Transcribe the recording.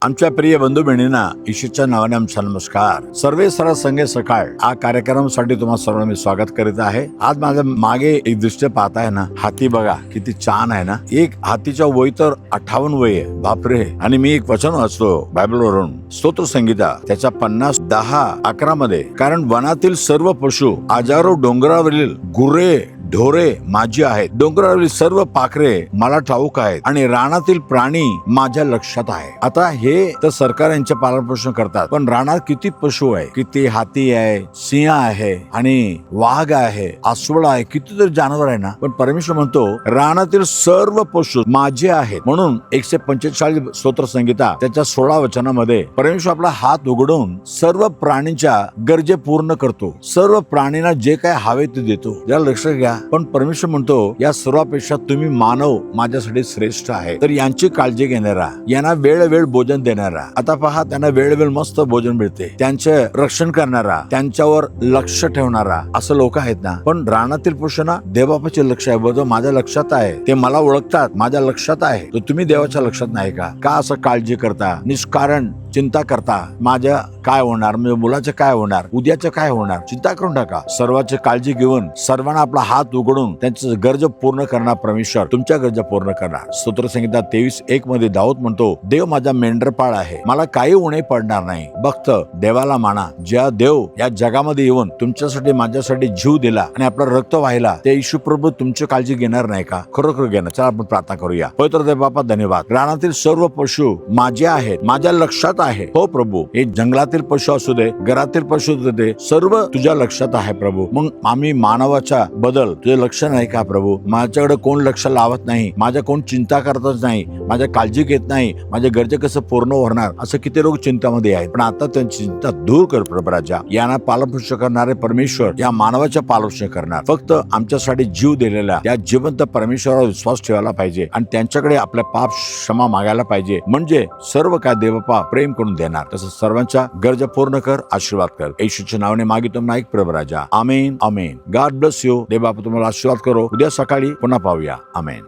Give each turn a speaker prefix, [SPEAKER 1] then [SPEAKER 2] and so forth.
[SPEAKER 1] आमच्या प्रिय बंधू बहिणींना ईश्वरच्या नावाने आमचा नमस्कार. सर्वे सरळ संगे सकाळ हा कार्यक्रमासाठी तुम्हाला सर्वांना मी स्वागत करीत आहे. आज माझ्या मागे एक दृश्य पाहताय ना, हाती बघा किती छान आहे ना. एक हातीच्या वय तर 58 वय आहे, बापरे. आणि मी एक वचन वाचतो बायबलवरून, स्तोत्र संगीता त्याच्या 50:10-11 मध्ये, कारण वनातील सर्व पशु, हजारो डोंगरावरील गुरे ढोरे माझी आहेत, डोंगरावरील सर्व पाखरे मला ठाऊक आहेत आणि रानातील प्राणी माझ्या लक्षात आहे. आता हे तर सरकार यांचे पालनपोषण करतात, पण रानात किती पशु आहे, किती हाती आहे, सिंह आहे आणि वाघ आहे, अस्वल आहे, कितीतरी जनावर आहे ना. पण परमेश्वर म्हणतो रानातील सर्व पशु माझे आहेत. म्हणून 145 स्तोत्र संगीता त्याच्या 16 वचनामध्ये परमेश्वर आपला हात उघडून सर्व प्राणींच्या गरजे पूर्ण करतो. सर्व प्राणींना जे काय हवे ते देतो. याला लक्षात घ्या. पण परमेश्वर म्हणतो या सर्वापेक्षा तुम्ही मानव माझ्यासाठी श्रेष्ठ आहे. तर यांची काळजी घेणारा, यांना वेळ भोजन देणारा, आता पहा त्यांना वेळ मस्त भोजन मिळते, त्यांचे रक्षण करणारा, त्यांच्यावर लक्ष ठेवणारा असं लोक आहेत ना. पण रानातील पशूंना देवबापाचे लक्ष आहे, बघ माझ्या लक्षात आहे, ते मला ओळखतात, माझ्या लक्षात आहे. तर तुम्ही देवाच्या लक्षात नाही का असं काळजी करता, निष्कारण चिंता करता, माझ्या काय होणार, म्हणजे मुलाचं काय होणार, उद्याचं काय होणार, चिंता करून टाका. सर्वांची काळजी घेऊन सर्वांना आपला हात उघडून त्यांच्या गरज पूर्ण करणार परमेश्वर तुमच्या गरजा पूर्ण करणार. स्तोत्र संगीता 23:1 मध्ये दाऊद म्हणतो, देव माझा मेंढरपाळ आहे, मला काही उणे पडणार नाही. भक्त देवाला माना. ज्या देव या जगामध्ये येऊन तुमच्यासाठी माझ्यासाठी जीव दिला आणि आपलं रक्त वाहिला, ते येशू प्रभू तुमची काळजी घेणार नाही का? खरोखर घेणार. चला आपण प्रार्थना करूया. पवित्र देव बापा धन्यवाद. रानातील सर्व पशु माझे आहेत, माझ्या लक्षात आहे. हो प्रभू, हे जंगलातील पशु असू दे, घरातील पशु असू दे, सर्व तुझ्या लक्षात आहे प्रभू. मग आम्ही मानवाच्या बदल तुझे लक्ष नाही का प्रभू? माझ्याकडे कोण लक्ष लावत नाही, माझ्या कोण चिंता करतच नाही, माझ्या काळजी घेत नाही, माझे गरजे कसं पूर्ण होणार असं किती लोक चिंतामध्ये आहेत. पण आता त्यांची चिंता दूर कर प्रभू राजा. यांना पालनपोषण करणारे परमेश्वर या मानवाच्या पालनपोषण करणार. फक्त आमच्यासाठी जीव दिलेला त्या जिवंत परमेश्वरावर विश्वास ठेवायला पाहिजे आणि त्यांच्याकडे आपल्या पाप क्षमा मागायला पाहिजे. म्हणजे सर्व काय देवबापा प्रेम करून देणार. तसं सर्वांच्या गरजा पूर्ण कर, आशीर्वाद कर. येशूच्या नावाने मागितो ना, ऐक प्रभू राजा. Amen amen. God bless you. देवबापा तुम्हाला आशीर्वाद करो. उद्या सकाळी पुन्हा पाहूया. आमेन.